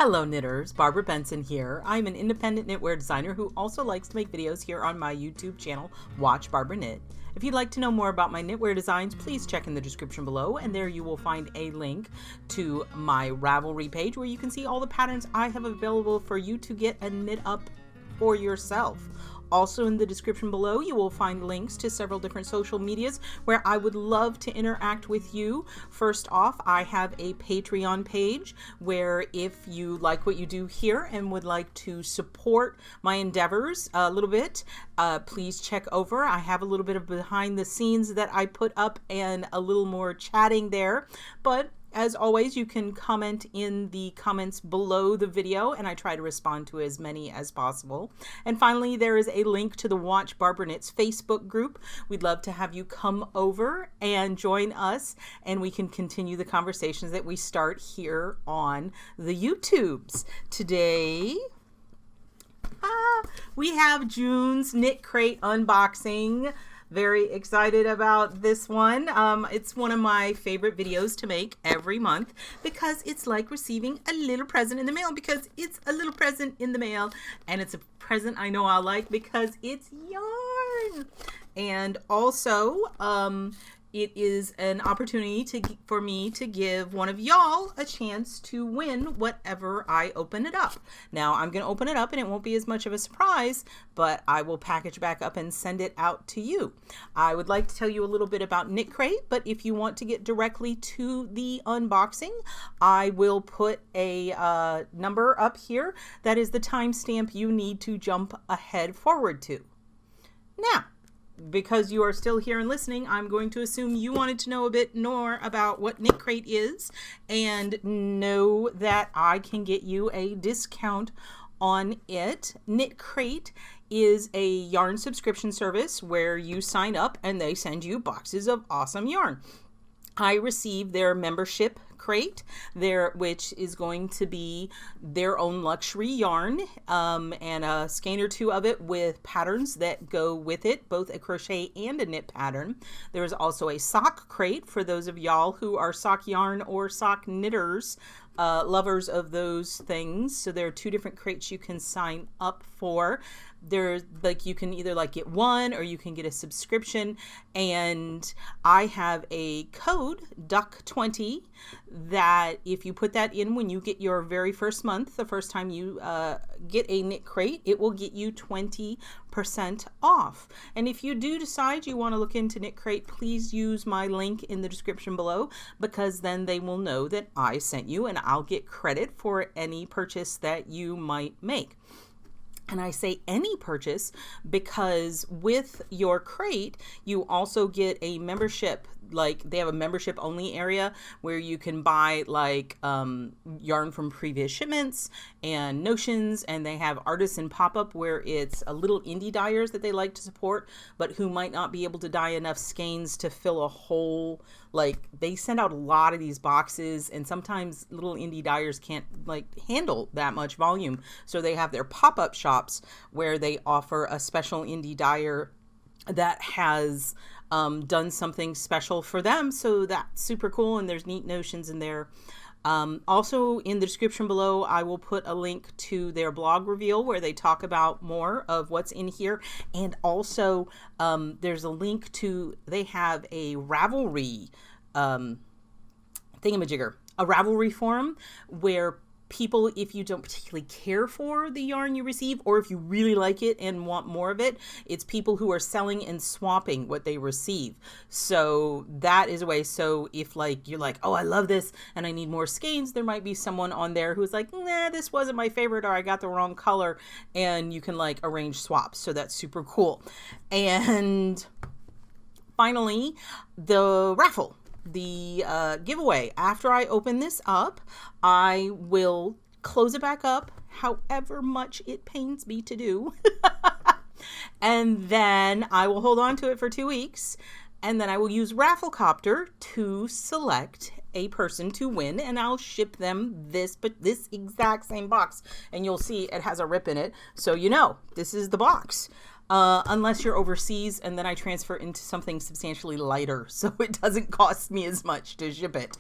Hello knitters, Barbara Benson here. I'm an independent knitwear designer who also likes to make videos here on my YouTube channel, Watch Barbara Knit. If you'd like to know more about my knitwear designs, please check in the description below, and there you will find a link to my Ravelry page where you can see all the patterns I have available for you to get a knit up for yourself. Also in the description below, you will find links to several different social medias where I would love to interact with you. First off, I have a Patreon page where if you like what you do here and would like to support my endeavors a little bit, please check over. I have a little bit of behind the scenes that I put up and a little more chatting there. But as always, you can comment in the comments below the video, and I try to respond to as many as possible. And finally, there is a link to the Watch Barbara Knit's Facebook group. We'd love to have you come over and join us, and we can continue the conversations that we start here on the YouTubes. Today, we have June's Knitcrate unboxing. Very excited about this one. It's one of my favorite videos to make every month because it's like receiving a little present in the mail, because it's a little present in the mail, and it's a present I know I'll like because it's yarn. And also, it is an opportunity for me to give one of y'all a chance to win whatever I open it up. Now, I'm going to open it up and it won't be as much of a surprise, but I will package back up and send it out to you. I would like to tell you a little bit about Knitcrate, but if you want to get directly to the unboxing, I will put a number up here. That is the timestamp you need to jump ahead forward to. Now, because you are still here and listening, I'm going to assume you wanted to know a bit more about what Knitcrate is and know that I can get you a discount on it. Knitcrate is a yarn subscription service where you sign up and they send you boxes of awesome yarn. I receive their membership crate there, which is going to be their own luxury yarn, and a skein or two of it with patterns that go with it, both a crochet and a knit pattern. There is also a sock crate for those of y'all who are sock yarn or sock knitters, lovers of those things. So there are two different crates you can sign up for. There's like, you can either like get one or you can get a subscription, and I have a code DUCK20 that if you put that in when you get your very first month, the first time you get a Knitcrate, it will get you 20% off. And if you do decide you want to look into Knitcrate, please use my link in the description below, because then they will know that I sent you and I'll get credit for any purchase that you might make. And I say any purchase because with your crate, you also get a membership. Like, they have a membership only area where you can buy like yarn from previous shipments and notions, and they have artisan pop-up where it's a little indie dyers that they like to support, but who might not be able to dye enough skeins to fill a whole, like, they send out a lot of these boxes, and sometimes little indie dyers can't like handle that much volume. So they have their pop-up shops where they offer a special indie dyer that has done something special for them. So that's super cool, and there's neat notions in there. Also in the description below, I will put a link to their blog reveal where they talk about more of what's in here. And also there's a link to, they have a Ravelry thingamajigger, a Ravelry forum where people, if you don't particularly care for the yarn you receive, or if you really like it and want more of it, it's people who are selling and swapping what they receive. So that is a way. So if like you're like, oh, I love this and I need more skeins, there might be someone on there who's like, nah, this wasn't my favorite, or I got the wrong color, and you can like arrange swaps. So that's super cool. And finally, the raffle. The giveaway. After I open this up, I will close it back up, however much it pains me to do. And then I will hold on to it for 2 weeks, and then I will use Rafflecopter to select a person to win, and I'll ship them this exact same box, and you'll see it has a rip in it, so you know this is the box. Unless you're overseas, and then I transfer into something substantially lighter, so it doesn't cost me as much to ship it.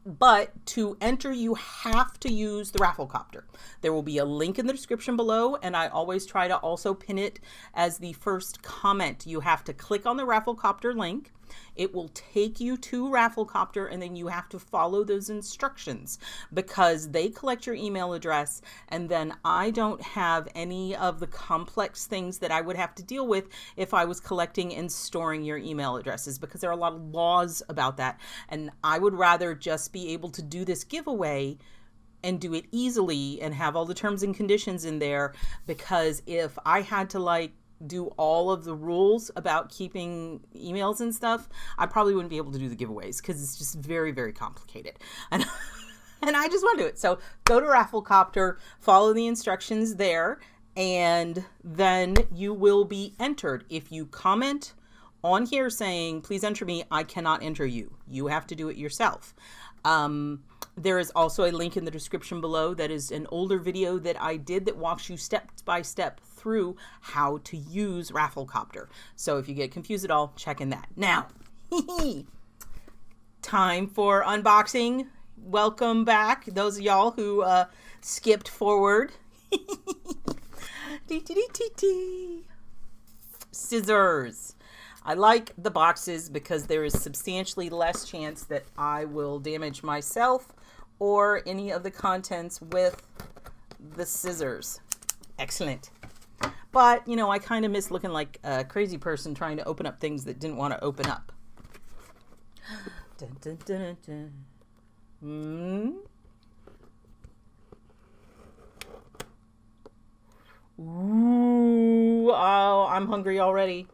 But to enter, you have to use the Rafflecopter. There will be a link in the description below, and I always try to also pin it as the first comment. You have to click on the Rafflecopter link. It will take you to Rafflecopter, and then you have to follow those instructions because they collect your email address, and then I don't have any of the complex things that I would have to deal with if I was collecting and storing your email addresses, because there are a lot of laws about that, and I would rather just be able to do this giveaway and do it easily and have all the terms and conditions in there, because if I had to like do all of the rules about keeping emails and stuff, I probably wouldn't be able to do the giveaways because it's just very, very complicated. And I just want to do it. So go to Rafflecopter, follow the instructions there, and then you will be entered. If you comment on here saying, please enter me, I cannot enter you. You have to do it yourself. There is also a link in the description below that is an older video that I did that walks you step by step through how to use Rafflecopter. So if you get confused at all, check in that. Now, time for unboxing. Welcome back, those of y'all who skipped forward. Scissors. I like the boxes because there is substantially less chance that I will damage myself or any of the contents with the scissors. Excellent. But, you know, I kind of miss looking like a crazy person trying to open up things that didn't want to open up. Dun, dun, dun, dun. Ooh, oh, I'm hungry already.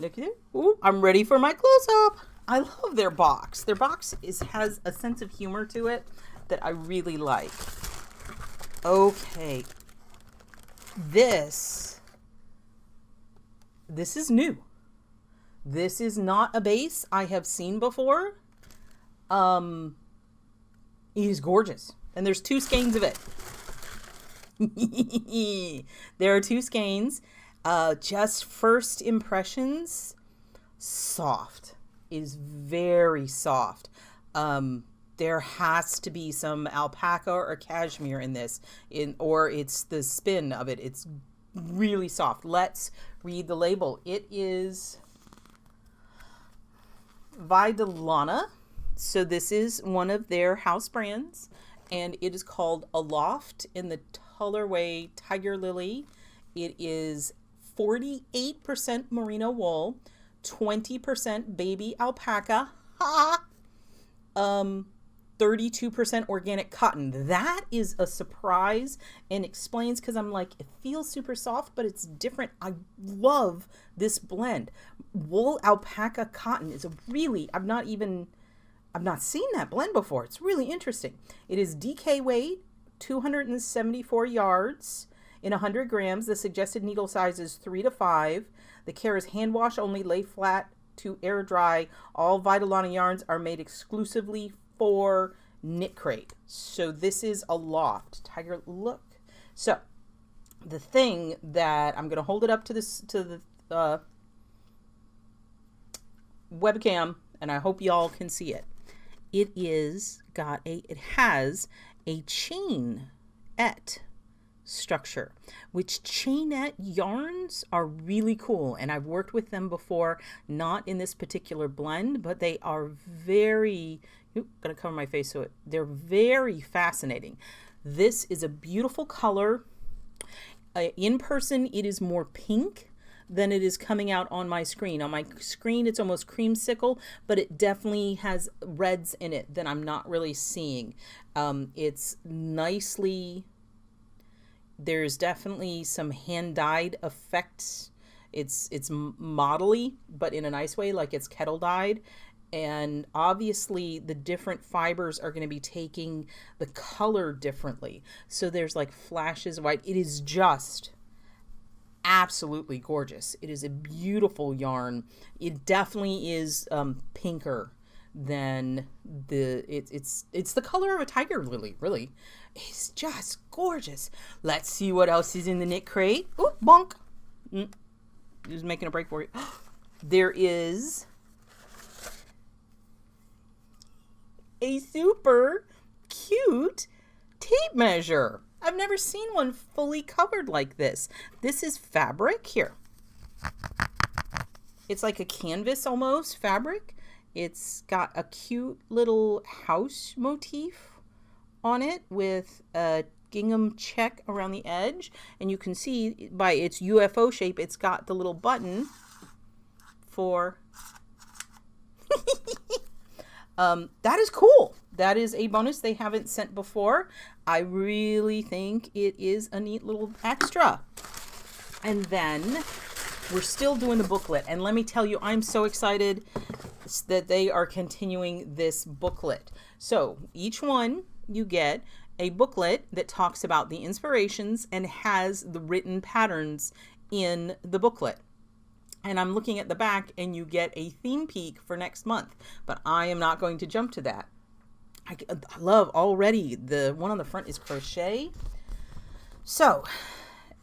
Look at it. Ooh, I'm ready for my close-up. I love their box. Their box has a sense of humor to it that I really like. Okay. This is new. This is not a base I have seen before. It is gorgeous. And there's 2 skeins of it. There are 2 skeins. Just first impressions, soft. It is very soft. There has to be some alpaca or cashmere in this, or it's the spin of it. It's really soft. Let's read the label. It is Vidalana. So this is one of their house brands, and it is called Aloft in the colorway Tiger Lily. It is 48% merino wool, 20% baby alpaca, 32% organic cotton. That is a surprise and explains, because I'm like, it feels super soft, but it's different. I love this blend. Wool, alpaca, cotton is a really, I've not seen that blend before. It's really interesting. It is DK weight, 274 yards. In 100 grams, the suggested needle size is 3 to 5. The care is hand wash only, lay flat to air dry. All Vidalana yarns are made exclusively for Knitcrate. So this is Aloft. Tiger, look. So the thing that I'm going to hold it up to the webcam, and I hope y'all can see it. It has a chainette structure, which chainette yarns are really cool, and I've worked with them before, not in this particular blend, but they are very, gonna cover my face so they're very fascinating. This is a beautiful color. In person it is more pink than it is coming out on my screen. On my screen it's almost creamsicle, but it definitely has reds in it that I'm not really seeing. It's nicely, there's definitely some hand-dyed effects. It's modelly, but in a nice way, like it's kettle dyed. And obviously the different fibers are going to be taking the color differently. So there's like flashes of white. It is just absolutely gorgeous. It is a beautiful yarn. It definitely is pinker than it's the color of a tiger lily, really. It's just gorgeous. Let's see what else is in the Knitcrate. Oh, bonk. Just making a break for you. There is a super cute tape measure. I've never seen one fully covered like this. This is fabric here. It's like a canvas almost fabric. It's got a cute little house motif on it with a gingham check around the edge. And you can see by its UFO shape, it's got the little button for... that is cool. That is a bonus they haven't sent before. I really think it is a neat little extra. And then we're still doing the booklet. And let me tell you, I'm so excited that they are continuing this booklet. So each one you get a booklet that talks about the inspirations and has the written patterns in the booklet. And I'm looking at the back and you get a theme peek for next month, but I am not going to jump to that. I love already the one on the front is crochet. So,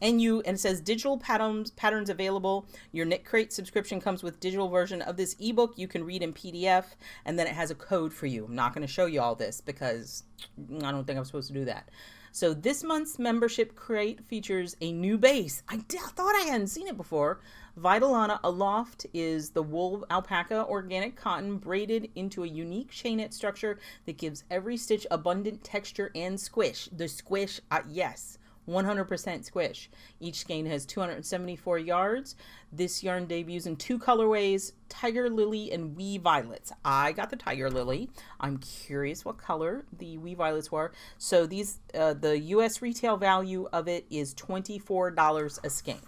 and it says digital patterns available. Your Knitcrate subscription comes with digital version of this ebook you can read in PDF, and then it has a code for you. I'm not going to show you all this because I don't think I'm supposed to do that. So this month's membership crate features a new base. I thought I hadn't seen it before. Vitalana Aloft is the wool alpaca organic cotton braided into a unique chainette structure that gives every stitch abundant texture and squish. The squish, yes, 100% squish. Each skein has 274 yards. This yarn debuts in 2 colorways, Tiger Lily and Wee Violets. I got the Tiger Lily. I'm curious what color the Wee Violets were. So these, the US retail value of it is $24 a skein.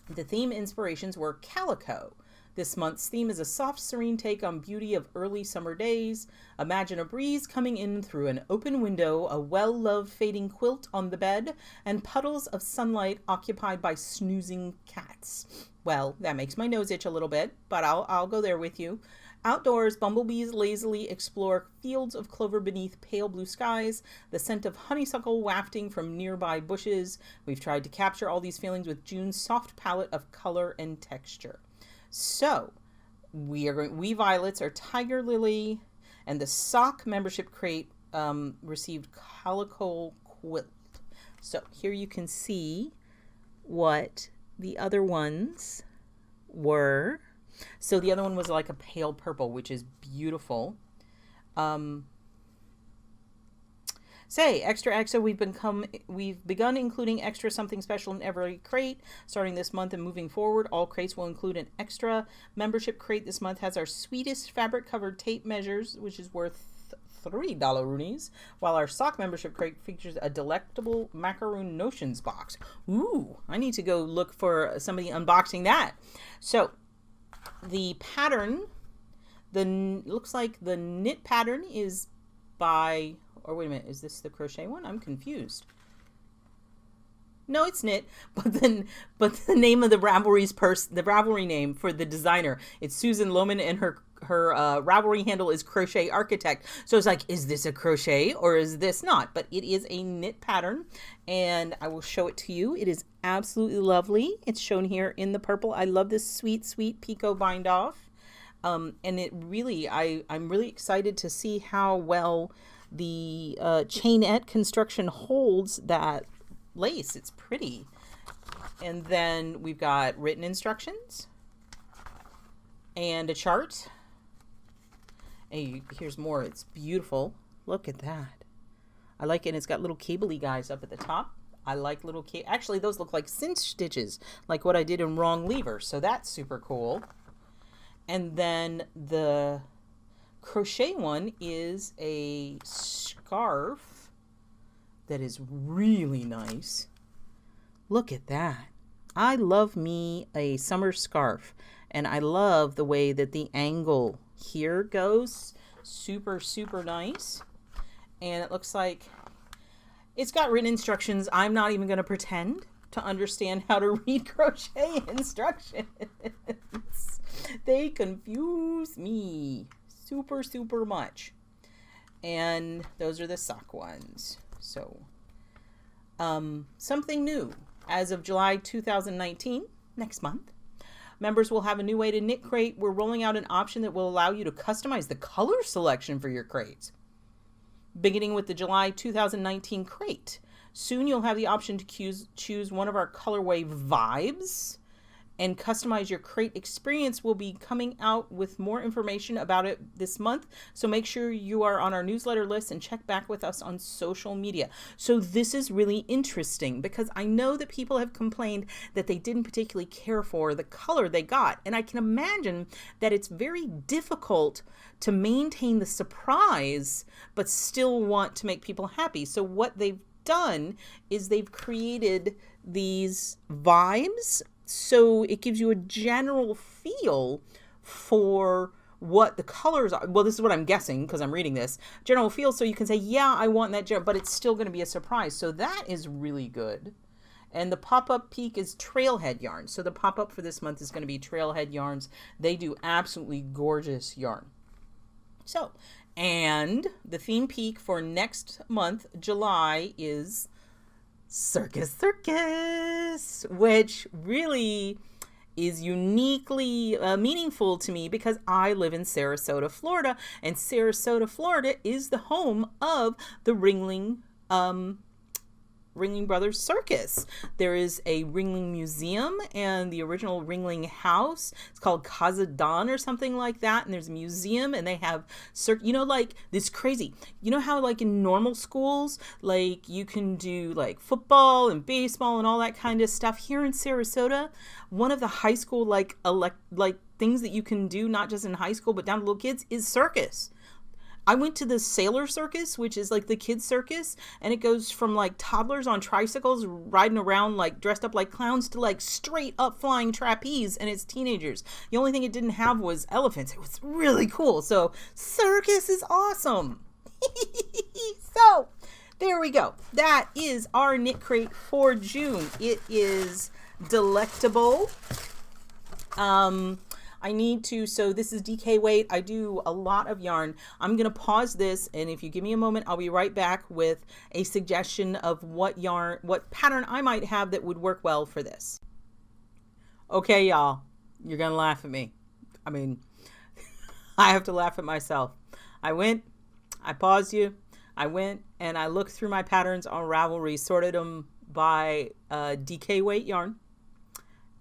The theme inspirations were calico. This month's theme is a soft, serene take on beauty of early summer days. Imagine a breeze coming in through an open window, a well-loved fading quilt on the bed, and puddles of sunlight occupied by snoozing cats. Well, that makes my nose itch a little bit, but I'll go there with you. Outdoors, bumblebees lazily explore fields of clover beneath pale blue skies, the scent of honeysuckle wafting from nearby bushes. We've tried to capture all these feelings with June's soft palette of color and texture. So, Wee Violets are Tiger Lily, and the sock membership crate received Calico Quilt. So here you can see what the other ones were. So the other one was like a pale purple, which is beautiful. Extra, we've begun including extra something special in every crate. Starting this month and moving forward, all crates will include an extra membership crate. This month has our sweetest fabric covered tape measures, which is worth $3 roonies, while our sock membership crate features a delectable macaroon notions box. Ooh, I need to go look for somebody unboxing that. So the pattern, looks like the knit pattern is by, or wait a minute, is this the crochet one? I'm confused. No, it's knit, but the name of the Ravelry name for the designer, it's Susan Lohman, and her Ravelry handle is Crochet Architect. So it's like, is this a crochet or is this not? But it is a knit pattern, and I will show it to you. It is absolutely lovely. It's shown here in the purple. I love this sweet, sweet picot bind off. And it really, I'm really excited to see how well the chainette construction holds that lace. It's pretty. And then we've got written instructions and a chart. And here's more. It's beautiful. Look at that. I like it. And it's got little cable-y guys up at the top. I like little actually those look like cinch stitches, like what I did in Wrong Lever. So that's super cool. And then the crochet one is a scarf that is really nice. Look at that. I love me a summer scarf, and I love the way that the angle here goes. Super, super nice. And it looks like it's got written instructions. I'm not even going to pretend to understand how to read crochet instructions. They confuse me super, super much. And those are the sock ones. So, something new. As of July 2019, next month, members will have a new way to knit crate. We're rolling out an option that will allow you to customize the color selection for your crates. Beginning with the July 2019 crate. Soon you'll have the option to choose one of our colorway vibes and customize your crate experience. Will be coming out with more information about it this month. So make sure you are on our newsletter list and check back with us on social media. So this is really interesting because I know that people have complained that they didn't particularly care for the color they got. And I can imagine that it's very difficult to maintain the surprise, but still want to make people happy. So what they've done is they've created these vibes. So it gives you a general feel for what the colors are. Well, this is what I'm guessing because I'm reading this. General feel, so you can say, yeah, I want that, but it's still going to be a surprise. So that is really good. And the pop-up peak is Trailhead yarn. So the pop-up for this month is going to be Trailhead yarns. They do absolutely gorgeous yarn. So, and the theme peak for next month, July, is Circus, which really is uniquely meaningful to me because I live in Sarasota, Florida, and Sarasota, Florida is the home of the Ringling Brothers Circus. There is a Ringling Museum and the original Ringling House. It's called Casa Don or something like that. And there's a museum and they have, you know, like this crazy, you know how like in normal schools, like you can do like football and baseball and all that kind of stuff. Here in Sarasota, one of the high school like things that you can do, not just in high school, but down to little kids, is circus. I went to the Sailor Circus, which is like the kids circus, and it goes from like toddlers on tricycles riding around like dressed up like clowns to like straight up flying trapeze, and it's teenagers. The only thing it didn't have was elephants. It was really cool. So circus is awesome. So there we go. That is our knit crate for June. It is delectable. I need to, so this is DK weight. I do a lot of yarn. I'm going to pause this, and if you give me a moment, I'll be right back with a suggestion of what yarn, what pattern I might have that would work well for this. Okay, y'all, you're going to laugh at me. I mean, I have to laugh at myself. I paused you. I went and I looked through my patterns on Ravelry, sorted them by DK weight yarn,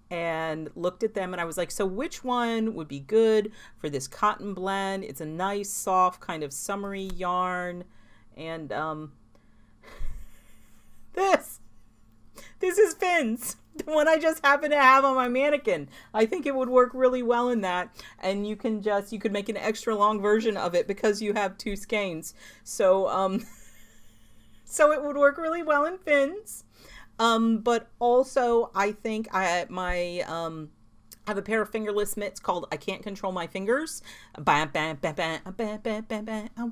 and looked at them, and I was like, so which one would be good for this cotton blend? It's a nice, soft, kind of summery yarn. And this is Fins, the one I just happen to have on my mannequin. I think it would work really well in that, and you could make an extra long version of it because you have two skeins. So so it would work really well in Fins. But also I think I have a pair of fingerless mitts called I Can't Control My Fingers. I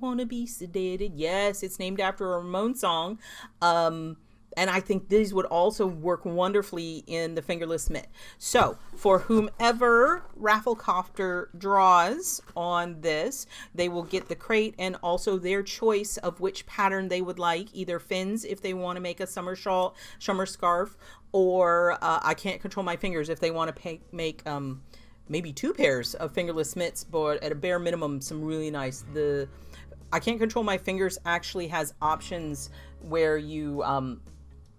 wanna be sedated. Yes, it's named after a Ramon song. And I think these would also work wonderfully in the fingerless mitt. So for whomever Rafflecopter draws on this, they will get the crate and also their choice of which pattern they would like, either Fins if they want to make a summer shawl, summer scarf, or I Can't Control My Fingers if they want to make maybe 2 pairs of fingerless mitts, but at a bare minimum, some really nice. The I Can't Control My Fingers actually has options where you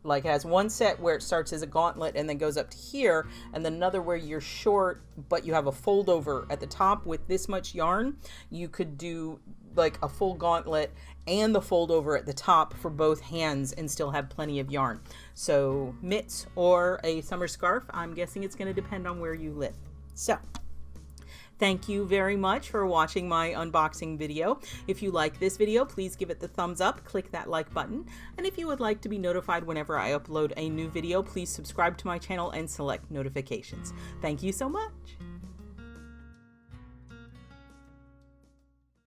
like it has one set where it starts as a gauntlet and then goes up to here, and then another where you're short but you have a fold over at the top with this much yarn. You could do like a full gauntlet and the fold over at the top for both hands and still have plenty of yarn. So mitts or a summer scarf, I'm guessing it's going to depend on where you live. So thank you very much for watching my unboxing video. If you like this video, please give it the thumbs up, click that like button. And if you would like to be notified whenever I upload a new video, please subscribe to my channel and select notifications. Thank you so much.